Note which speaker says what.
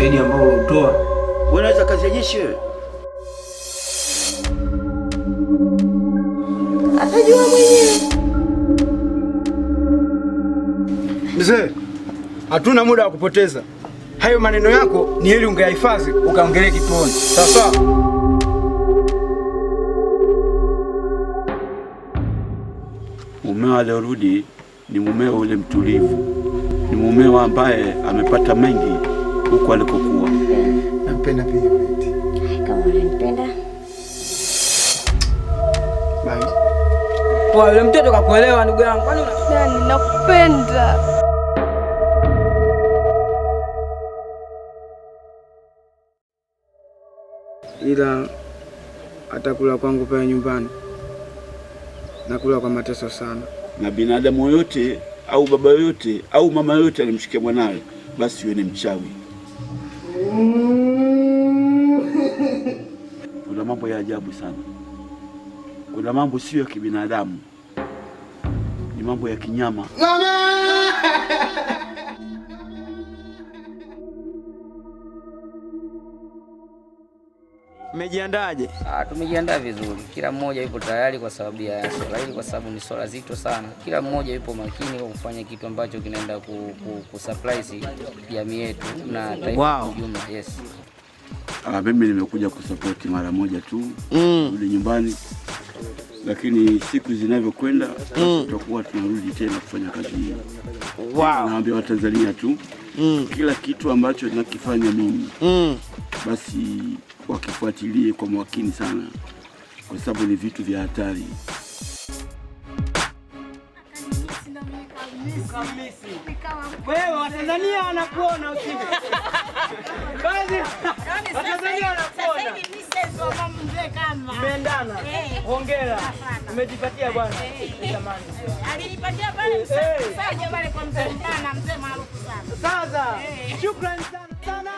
Speaker 1: ushahidi ambao ulotoa.
Speaker 2: Wewe unaweza kazi ya jeshi wewe?
Speaker 3: Atajua mwenyewe.
Speaker 4: Mzee, hatuna muda wa kupoteza. Hayo maneno yako ni heri ungeyahifadhi ukaongelee kituoni. Sawa?
Speaker 2: Mumeo aliorudi ni mumeo ule mtulivu, ni mumeo ambaye amepata mengi huko alikokuwa.
Speaker 4: Nampenda pia.
Speaker 3: Kama unanipenda.
Speaker 4: Bye.
Speaker 5: Kwa yule mtoto kakuelewa ndugu yangu. Kwani unadhani
Speaker 3: nakupenda?
Speaker 4: Ila atakula kwangu pale nyumbani. Nakula kwa mateso sana.
Speaker 2: Na binadamu yoyote au baba yoyote au mama yoyote alimshikia mwanawe, basi yeye ni mchawi. Kuna mambo ya ajabu sana. Kuna mambo sio ya kibinadamu, ni mambo ya kinyama.
Speaker 4: Mmejiandaje?
Speaker 6: Tumejiandaa vizuri. Kila mmoja yupo tayari kwa sababu ya swala hili, kwa sababu ni swala zito sana. Kila mmoja yupo makini kwa kufanya kitu ambacho kinaenda kusurprise jamii yetu na taifa kwa ujumla. Yes.
Speaker 2: Mimi nimekuja kusupport mara moja tu rudi nyumbani, lakini siku zinavyokwenda tutakuwa tunarudi tena kufanya kazi hii. Naambia Watanzania tu kila kitu ambacho ninakifanya mimi basi wakifuatilie kwa makini sana, kwa sababu ni vitu vya hatari.
Speaker 5: wewe Watanzania wanakuona usiku. Basi Watanzania wanakuona. Sasa hivi mimi wa mama mzee kama. Umeendana. Hongera. Umejipatia bwana. Jamani. Alinipatia pale sasa pale kwa mzee maarufu sana. Sasa shukrani sana.